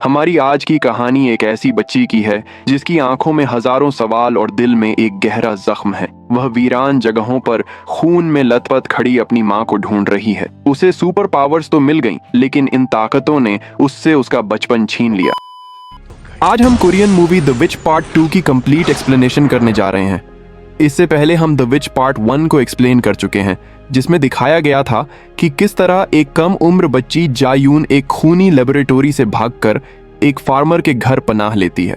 हमारी आज की कहानी एक ऐसी बच्ची की है जिसकी आंखों में हजारों सवाल और दिल में एक गहरा जख्म है। वह वीरान जगहों पर खून में लथपथ खड़ी अपनी माँ को ढूंढ रही है। उसे सुपर पावर्स तो मिल गईं, लेकिन इन ताकतों ने उससे उसका बचपन छीन लिया। आज हम Korean movie the which part 2 की कंप्लीट एक्सप्लेनेशन करने जा रहे हैं। इससे पहले हम द विच पार्ट 1 को एक्सप्लेन कर चुके हैं, जिसमें दिखाया गया था कि किस तरह एक कम उम्र बच्ची जायून एक खूनी लेबोरेटरी से भागकर एक फार्मर के घर पनाह लेती है।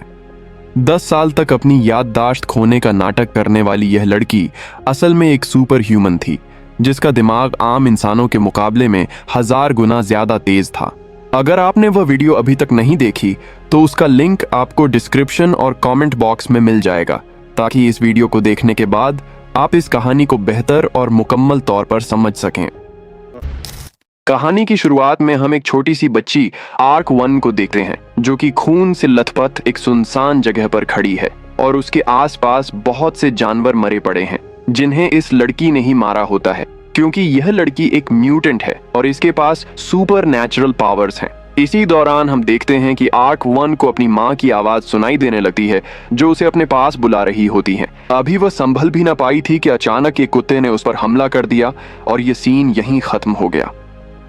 10 साल तक अपनी याददाश्त खोने का नाटक करने वाली यह लड़की असल में एक सुपर ह्यूमन थी, जिसका दिमाग आम इंसानों के मुकाबले में 1000 गुना ज्यादा तेज था। अगर आपने वह वीडियो अभी तक नहीं देखी तो उसका लिंक आपको डिस्क्रिप्शन और कमेंट बॉक्स में मिल जाएगा, ताकि इस वीडियो को देखने के बाद आप इस कहानी को बेहतर और मुकम्मल तौर पर समझ सकें। कहानी की शुरुआत में हम एक छोटी सी बच्ची आर्क 1 को देखते हैं, जो कि खून से लथपथ एक सुनसान जगह पर खड़ी है और उसके आसपास बहुत से जानवर मरे पड़े हैं, जिन्हें इस लड़की ने ही मारा होता है, क्योंकि यह लड़की एक म्यूटेंट है और इसके पास सुपर नेचुरल पावर्स हैं। इसी दौरान हम देखते हैं कि आर्क 1 को अपनी माँ की आवाज सुनाई देने लगती है, जो उसे अपने पास बुला रही होती है। अभी वह संभल भी ना पाई थी कि अचानक एक कुत्ते ने उस पर हमला कर दिया और ये सीन यहीं खत्म हो गया।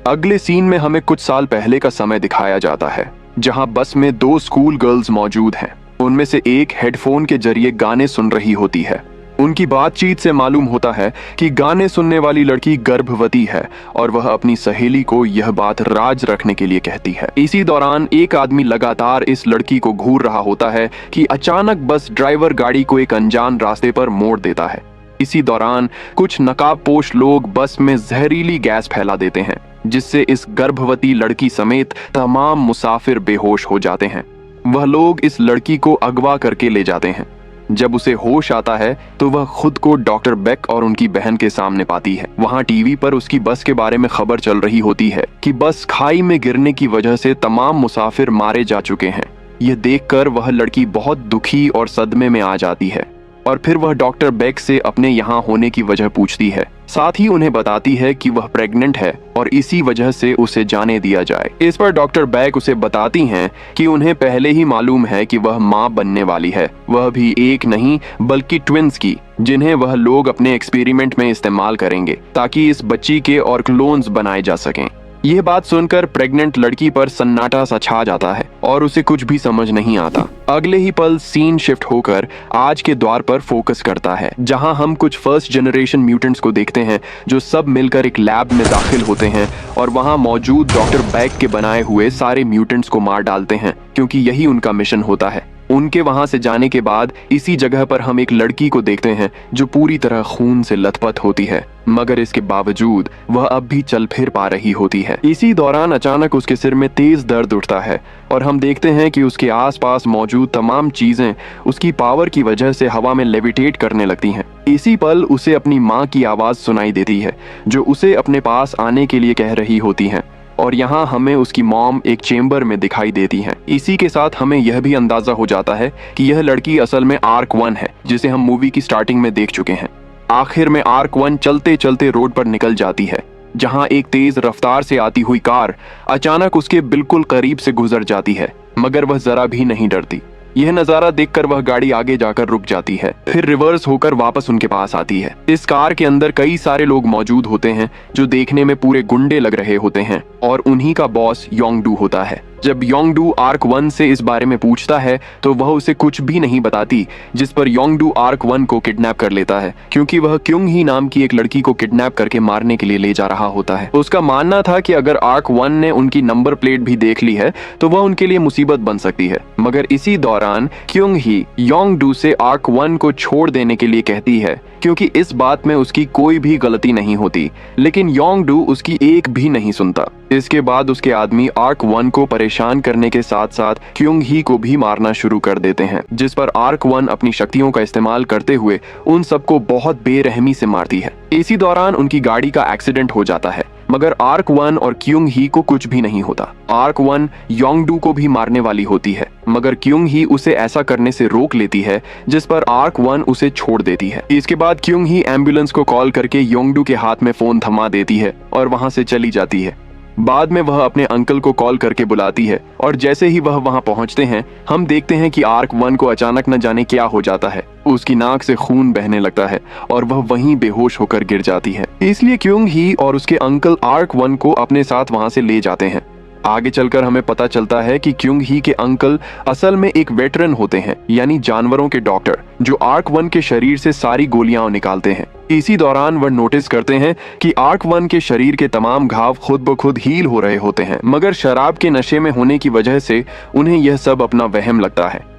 अगले सीन में हमें कुछ साल पहले का समय दिखाया जाता है, जहां बस में 2 स्कूल गर्ल्स मौजूद हैं। उनमें से एक हेडफोन के जरिए गाने सुन रही होती है। उनकी बातचीत से मालूम होता है कि गाने सुनने वाली लड़की गर्भवती है और वह अपनी सहेली को यह बात राज रखने के लिए कहती है। इसी दौरान एक आदमी लगातार इस लड़की को घूर रहा होता है कि अचानक बस ड्राइवर गाड़ी को एक अनजान रास्ते पर मोड़ देता है। इसी दौरान कुछ नकाबपोश लोग बस में जहरीली गैस फैला देते हैं, जिससे इस गर्भवती लड़की समेत तमाम मुसाफिर बेहोश हो जाते हैं। वह लोग इस लड़की को अगवा करके ले जाते हैं। जब उसे होश आता है तो वह खुद को डॉक्टर बेक और उनकी बहन के सामने पाती है। वहां टीवी पर उसकी बस के बारे में खबर चल रही होती है कि बस खाई में गिरने की वजह से तमाम मुसाफिर मारे जा चुके हैं। यह देखकर वह लड़की बहुत दुखी और सदमे में आ जाती है और फिर वह डॉक्टर बेक से अपने यहाँ होने की वजह पूछती है। साथ ही उन्हें बताती है कि वह प्रेग्नेंट है और इसी वजह से उसे जाने दिया जाए। इस पर डॉक्टर बेक उसे बताती हैं कि उन्हें पहले ही मालूम है कि वह मां बनने वाली है, वह भी एक नहीं बल्कि ट्विंस की, जिन्हें वह लोग अपने एक्सपेरिमेंट में इस्तेमाल करेंगे ताकि इस बच्ची के और क्लोन्स बनाए जा सकें। यह बात सुनकर प्रेग्नेंट लड़की पर सन्नाटा सा छा जाता है और उसे कुछ भी समझ नहीं आता। अगले ही पल सीन शिफ्ट होकर आज के द्वार पर फोकस करता है, जहां हम कुछ फर्स्ट जनरेशन म्यूटेंट्स को देखते हैं, जो सब मिलकर एक लैब में दाखिल होते हैं और वहां मौजूद डॉक्टर बैक के बनाए हुए सारे म्यूटेंट्स को मार डालते हैं, क्योंकि यही उनका मिशन होता है। उनके वहां से जाने के बाद इसी जगह पर हम एक लड़की को देखते हैं जो पूरी तरह खून से लथपथ होती है, मगर इसके बावजूद वह अब भी चल फिर पा रही होती है। इसी दौरान अचानक उसके सिर में तेज दर्द उठता है और हम देखते हैं कि उसके आसपास मौजूद तमाम चीजें उसकी पावर की वजह से हवा में लेविटेट करने लगती हैं। इसी पल उसे अपनी माँ की आवाज सुनाई देती है, जो उसे अपने पास आने के लिए कह रही होती है, और यहाँ हमें उसकी मॉम एक चेंबर में दिखाई देती हैं। इसी के साथ हमें यह भी अंदाजा हो जाता है कि यह लड़की असल में आर्क 1 है, जिसे हम मूवी की स्टार्टिंग में देख चुके हैं। आखिर में आर्क 1 चलते चलते रोड पर निकल जाती है, जहां एक तेज रफ्तार से आती हुई कार अचानक उसके बिल्कुल करीब से गुजर जाती है, मगर वह जरा भी नहीं डरती। यह नजारा देखकर वह गाड़ी आगे जाकर रुक जाती है, फिर रिवर्स होकर वापस उनके पास आती है। इस कार के अंदर कई सारे लोग मौजूद होते हैं, जो देखने में पूरे गुंडे लग रहे होते हैं, और उन्हीं का बॉस योंगडू होता है। जब योंगडू आर्क 1 से इस बारे में पूछता है तो वह उसे कुछ भी नहीं बताती, जिस पर योंगडू आर्क 1 को किडनैप कर लेता है, क्योंकि वह क्योंग ही नाम की एक लड़की को किडनैप करके मारने के लिए ले जा रहा होता है। उसका मानना था कि अगर आर्क 1 ने उनकी नंबर प्लेट भी देख ली है तो वह उनके लिए मुसीबत बन सकती है। मगर इसी दौरान क्योंग ही योंगडू से आर्क 1 को छोड़ देने के लिए कहती है, क्योंकि इस बात में उसकी कोई भी गलती नहीं होती, लेकिन योंगडू उसकी एक भी नहीं सुनता। इसके बाद उसके आदमी आर्क 1 को परेशान करने के साथ साथ क्योंग ही को भी मारना शुरू कर देते हैं, जिस पर आर्क 1 अपनी शक्तियों का इस्तेमाल करते हुए उन सबको बहुत बेरहमी से मारती है। इसी दौरान उनकी गाड़ी का एक्सीडेंट हो जाता है, मगर आर्क 1 और क्योंग ही को कुछ भी नहीं होता। आर्क 1 योंगडू को भी मारने वाली होती है, मगर क्योंग ही उसे ऐसा करने से रोक लेती है, जिस पर आर्क 1 उसे छोड़ देती है। इसके बाद क्योंग ही एम्बुलेंस को कॉल करके योंगडू के हाथ में फोन थमा देती है और वहां से चली जाती है। बाद में वह अपने अंकल को कॉल करके बुलाती है और जैसे ही वह वहां पहुंचते हैं हम देखते हैं कि आर्क 1 को अचानक न जाने क्या हो जाता है। उसकी नाक से खून बहने लगता है और वह वहीं बेहोश होकर गिर जाती है। इसलिए क्योंग ही और उसके अंकल आर्क 1 को अपने साथ वहां से ले जाते हैं। आगे चलकर हमें पता चलता है कि क्योंग ही के अंकल असल में एक वेटरन होते हैं, यानी जानवरों के डॉक्टर, जो आर्क 1 के शरीर से सारी गोलियां निकालते हैं। इसी दौरान वह नोटिस करते हैं कि आर्क 1 के शरीर के तमाम घाव खुद ब खुद हील हो रहे होते हैं, मगर शराब के नशे में होने की वजह से उन्हें यह सब अपना वहम लगता है।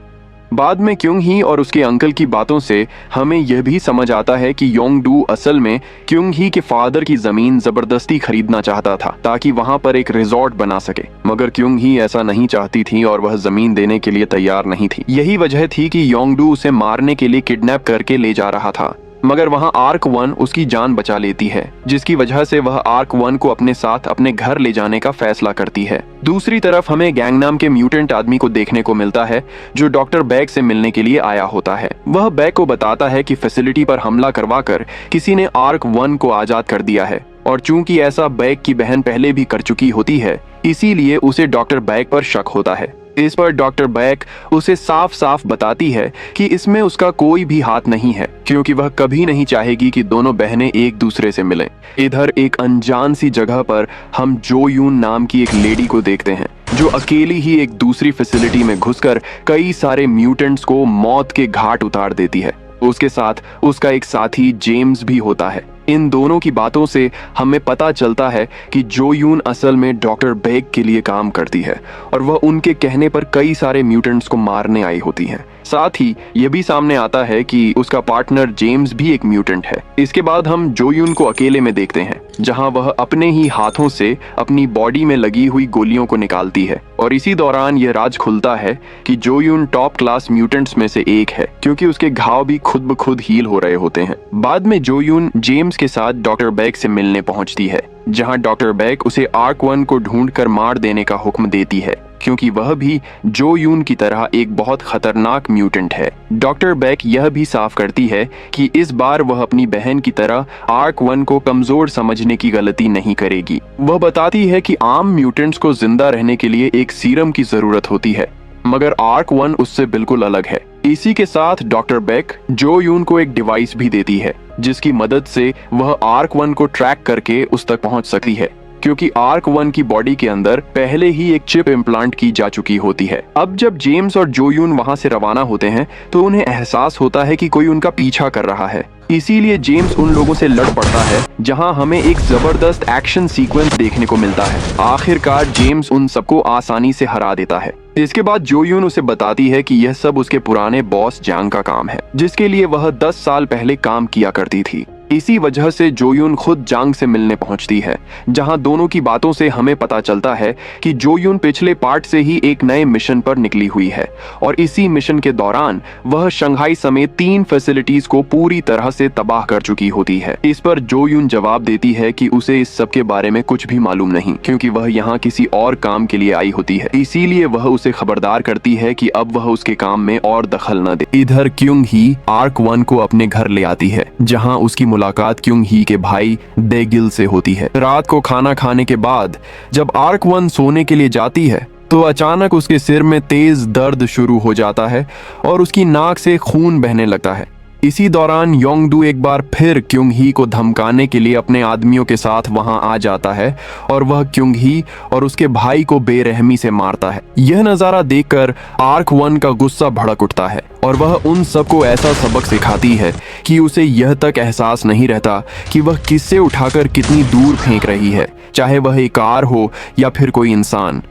बाद में क्योंग ही और उसके अंकल की बातों से हमें यह भी समझ आता है कि योंगडू असल में क्योंग ही के फादर की जमीन जबरदस्ती खरीदना चाहता था ताकि वहां पर एक रिजॉर्ट बना सके, मगर क्योंग ही ऐसा नहीं चाहती थी और वह जमीन देने के लिए तैयार नहीं थी। यही वजह थी कि योंगडू उसे मारने के लिए किडनैप करके ले जा रहा था, मगर वहां आर्क 1 उसकी जान बचा लेती है, जिसकी वजह से वह आर्क 1 को अपने साथ अपने घर ले जाने का फैसला करती है। दूसरी तरफ हमें गैंग नाम के म्यूटेंट आदमी को देखने को मिलता है जो डॉक्टर बैग से मिलने के लिए आया होता है। वह बैग को बताता है कि फैसिलिटी पर हमला करवाकर किसी ने आर्क 1 को आजाद कर दिया है और चूंकि ऐसा बैग की बहन पहले भी कर चुकी होती है, इसीलिए उसे डॉक्टर बैग पर शक होता है। इस पर डॉक्टर बैग उसे साफ साफ बताती है कि इसमें उसका कोई भी हाथ नहीं है, क्योंकि वह कभी नहीं चाहेगी कि दोनों बहनें एक दूसरे से मिलें। इधर एक अनजान सी जगह पर हम जो यून नाम की एक लेडी को देखते हैं जो अकेली ही एक दूसरी फैसिलिटी में घुसकर कई सारे म्यूटेंट्स को मौत के घाट उतार देती है। उसके साथ उसका एक साथी जेम्स भी होता है। इन दोनों की बातों से हमें पता चलता है कि जो यून असल में डॉक्टर बैग के लिए काम करती है और वह उनके कहने पर कई सारे म्यूटेंट्स को मारने आई होती है। साथ ही यह भी सामने आता है कि उसका पार्टनर जेम्स भी एक म्यूटेंट है। इसके बाद हम जो यून को अकेले में देखते हैं, जहां वह अपने ही हाथों से अपनी बॉडी में लगी हुई गोलियों को निकालती है और इसी दौरान यह राज खुलता है कि जो यून टॉप क्लास म्यूटेंट्स में से एक है, क्योंकि उसके घाव भी खुद ब खुद हील हो रहे होते हैं। बाद में जो यून जेम्स के साथ डॉक्टर बैग से मिलने पहुंचती है, जहां डॉक्टर बैग उसे आर्क 1 को ढूंढकर मार देने का हुक्म देती है, क्योंकि वह भी जो यून की तरह एक बहुत खतरनाक म्यूटेंट है। डॉक्टर बैग यह भी साफ करती है कि इस बार वह अपनी बहन की तरह आर्क 1 को कमजोर समझने की गलती नहीं करेगी। वह बताती है कि आम म्यूटेंट्स को जिंदा रहने के लिए एक सीरम की जरूरत होती है, मगर आर्क 1 उससे बिल्कुल अलग है। इसी के साथ डॉक्टर बैग जो यून को एक डिवाइस भी देती है, जिसकी मदद से वह आर्क 1 को ट्रैक करके उस तक पहुंच सकती है, क्योंकि आर्क 1 की बॉडी के अंदर पहले ही एक चिप इम्प्लांट की जा चुकी होती है। अब जब जेम्स और जो यून वहां से रवाना होते हैं तो उन्हें एहसास होता है कि कोई उनका पीछा कर रहा है। इसीलिए जेम्स उन लोगों से लड़ पड़ता है, जहां हमें एक जबरदस्त एक्शन सीक्वेंस देखने को मिलता है। आखिरकार जेम्स उन सबको आसानी से हरा देता है। इसके बाद जो यून उसे बताती है कि यह सब उसके पुराने बॉस जांग का काम है, जिसके लिए वह 10 साल पहले काम किया करती थी। इसी वजह से जो यून खुद जांग से मिलने पहुंचती है, जहां दोनों की बातों से हमें पता चलता है कि जो यून पिछले पार्ट से ही एक नए मिशन पर निकली हुई है और इसी मिशन के दौरान वह शंघाई समेत 3 फैसिलिटीज को पूरी तरह से तबाह कर चुकी होती है। इस पर जो यून जवाब देती है कि उसे इस सब के बारे में कुछ भी मालूम नहीं, क्योंकि वह यहाँ किसी और काम के लिए आई होती है। इसीलिए वह उसे खबरदार करती है कि अब वह उसके काम में और दखल न दे। इधर क्योंग ही आर्क 1 को अपने घर ले आती है, जहाँ उसकी मुलाकात क्योंग ही के भाई डेगिल से होती है। रात को खाना खाने के बाद जब आर्क 1 सोने के लिए जाती है तो अचानक उसके सिर में तेज दर्द शुरू हो जाता है और उसकी नाक से खून बहने लगता है। इसी दौरान योंगडू एक बार फिर क्योंग ही को धमकाने के लिए अपने आदमियों के साथ वहां आ जाता है और वह क्योंग ही और उसके भाई को बेरहमी से मारता है। यह नजारा देखकर आर्क 1 का गुस्सा भड़क उठता है और वह उन सबको ऐसा सबक सिखाती है कि उसे यह तक एहसास नहीं रहता कि वह किससे उठाकर कितनी दूर फेंक रही है, चाहे वह एक कार हो या फिर कोई इंसान।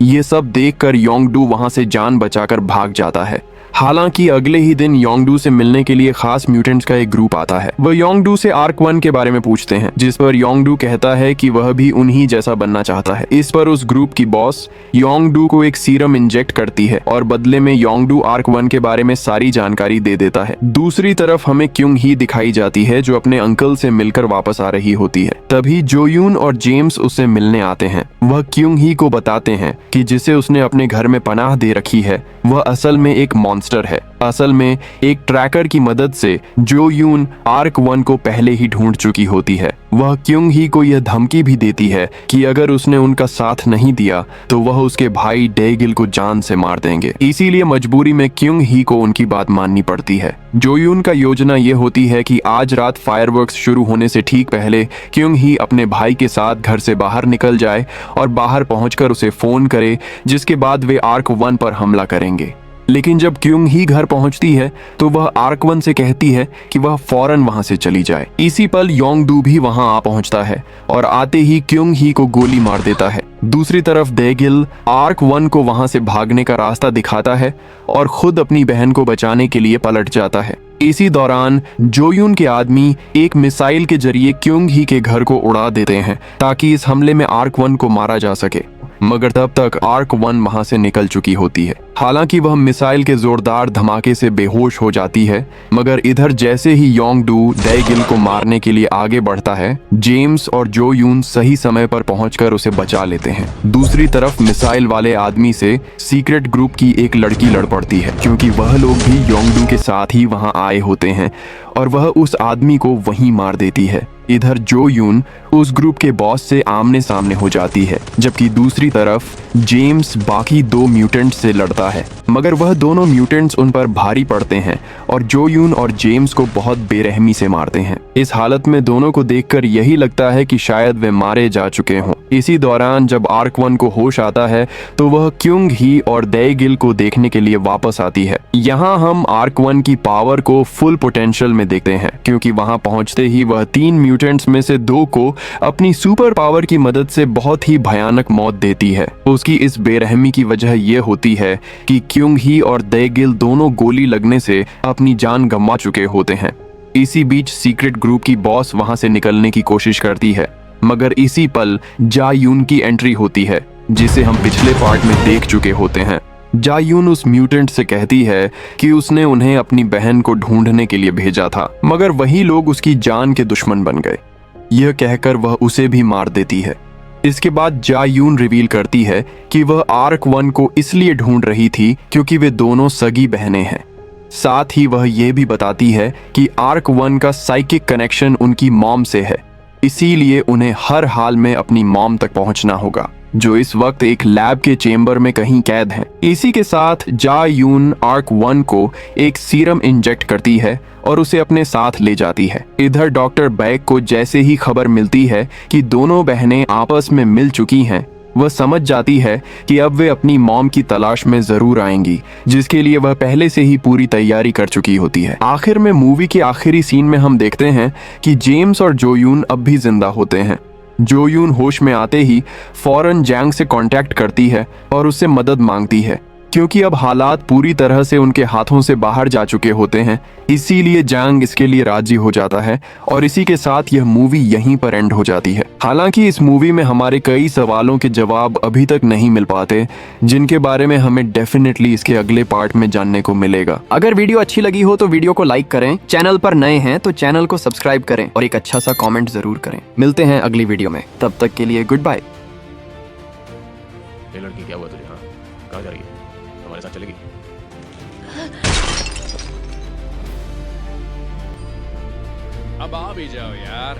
ये सब देखकर योंगडू वहां से जान बचाकर भाग जाता है। हालांकि अगले ही दिन योंगडू से मिलने के लिए खास म्यूटेंट्स का एक ग्रुप आता है। वह योंगडू से आर्क 1 के बारे में पूछते हैं, जिस पर योंगडू कहता है कि वह भी उन्हीं जैसा बनना चाहता है। इस पर उस ग्रुप की बॉस योंगडू को एक सीरम इंजेक्ट करती है और बदले में योंगडू आर्क 1 के बारे में सारी जानकारी दे देता है। दूसरी तरफ हमें क्योंग ही दिखाई जाती है, जो अपने अंकल से मिलकर वापस आ रही होती है। तभी जो यून और जेम्स उससे मिलने आते हैं। वह क्योंग ही को बताते हैं कि जिसे उसने अपने घर में पनाह दे रखी है वह असल में एक मॉन्स्टर है असल में एक ट्रैकर की मदद से जो यून आर्क 1 को पहले ही ढूंढ चुकी होती है। वह क्योंग ही को यह धमकी भी देती है कि अगर उसने उनका साथ नहीं दिया तो वह उसके भाई डेगिल को जान से मार देंगे। इसीलिए मजबूरी में क्योंग ही को उनकी बात माननी पड़ती है। जो यून का योजना ये होती है कि आज रात फायरवर्क्स शुरू होने से ठीक पहले क्योंग ही अपने भाई के साथ घर से बाहर निकल जाए और बाहर पहुंचकर उसे फोन करे, जिसके बाद वे आर्क 1 पर हमला करेंगे। लेकिन जब क्योंग ही घर पहुंचती है तो वह आर्क 1 से कहती है कि वह फौरन वहां से चली जाए। इसी पल योंगडू भी वहां आ पहुंचता है और आते ही क्योंग ही को गोली मार देता है। दूसरी तरफ डेगिल आर्क 1 को वहां से भागने का रास्ता दिखाता है और खुद अपनी बहन को बचाने के लिए पलट जाता है। इसी दौरान जोयून के आदमी एक मिसाइल के जरिए क्योंग ही के घर को उड़ा देते हैं ताकि इस हमले में आर्क 1 को मारा जा सके, मगर तब तक आर्क 1 वहां से निकल चुकी होती है। हालांकि वह मिसाइल के जोरदार धमाके से बेहोश हो जाती है, मगर इधर जैसे ही योंगडू डेगिल को मारने के लिए आगे बढ़ता है, जेम्स और जो यून सही समय पर पहुंचकर उसे बचा लेते हैं। दूसरी तरफ मिसाइल वाले आदमी से सीक्रेट ग्रुप की एक लड़की लड़ पड़ती है, क्योंकि वह लोग भी योंगडू के साथ ही वहां आए होते हैं और वह उस आदमी को वहीं मार देती है। इधर जो यून उस ग्रुप के बॉस से आमने सामने हो जाती है, जबकि दूसरी तरफ जेम्स बाकी 2 म्यूटेंट से लड़ता है, मगर वह दोनों म्यूटेंट्स उन पर भारी पड़ते हैं और जो यून और जेम्स को बहुत बेरहमी से मारते हैं। इस हालत में दोनों को देखकर यही लगता है कि शायद वे मारे जा चुके हों। इसी दौरान जब आर्क 1 को होश आता है तो वह क्योंग ही और डेगिल को देखने के लिए वापस आती है। यहाँ हम आर्क 1 की पावर को फुल पोटेंशियल में देखते हैं, क्योंकि वहां पहुंचते ही वह 3 म्यूटेंट्स में से 2 को अपनी सुपर पावर की मदद से बहुत ही भयानक मौत देती है। उसकी इस बेरहमी की वजह यह होती है कि क्योंग ही और डेगिल दोनों गोली लगने से अपनी जान गंवा चुके होते हैं। इसी बीच सीक्रेट ग्रुप की बॉस वहां से निकलने की कोशिश करती है, मगर इसी पल जायून की एंट्री होती है, जिसे हम पिछले पार्ट में देख चुके होते हैं। जायून उस म्यूटेंट से कहती है कि उसने उन्हें अपनी बहन को ढूंढने के लिए भेजा था, मगर वही लोग उसकी जान के दुश्मन बन गए। यह कहकर वह उसे भी मार देती है। इसके बाद जायून रिवील करती है कि वह आर्क 1 को इसलिए ढूंढ रही थी क्योंकि वे दोनों सगी बहनें हैं। साथ ही वह यह भी बताती है कि आर्क 1 का साइकिक कनेक्शन उनकी मॉम से है, इसीलिए उन्हें हर हाल में अपनी मॉम तक पहुंचना होगा, जो इस वक्त एक लैब के चेंबर में कहीं कैद हैं। इसी के साथ जायून आर्क 1 को एक सीरम इंजेक्ट करती है और उसे अपने साथ ले जाती है। इधर डॉक्टर बैक को जैसे ही खबर मिलती है कि दोनों बहनें आपस में मिल चुकी हैं, वह समझ जाती है कि अब वे अपनी मॉम की तलाश में जरूर आएंगी, जिसके लिए वह पहले से ही पूरी तैयारी कर चुकी होती है। आखिर में मूवी के आखिरी सीन में हम देखते हैं कि जेम्स और जोयून अब भी जिंदा होते हैं। जोयून होश में आते ही फौरन जैंग से कांटेक्ट करती है और उससे मदद मांगती है, क्योंकि अब हालात पूरी तरह से उनके हाथों से बाहर जा चुके होते हैं। इसीलिए जैंग इसके लिए राजी हो जाता है और इसी के साथ यह मूवी यहीं पर एंड हो जाती है। हालांकि इस मूवी में हमारे कई सवालों के जवाब अभी तक नहीं मिल पाते, जिनके बारे में हमें डेफिनेटली इसके अगले पार्ट में जानने को मिलेगा। अगर वीडियो अच्छी लगी हो तो वीडियो को लाइक करें, चैनल पर नए हैं तो चैनल को सब्सक्राइब करें और एक अच्छा सा कॉमेंट जरूर करें। मिलते हैं अगली वीडियो में, तब तक के लिए गुड बाय। ये लड़की क्या हुआ तुझे? हाँ, कहाँ जा रही है? हमारे साथ चलेगी? अब आ भी जाओ यार।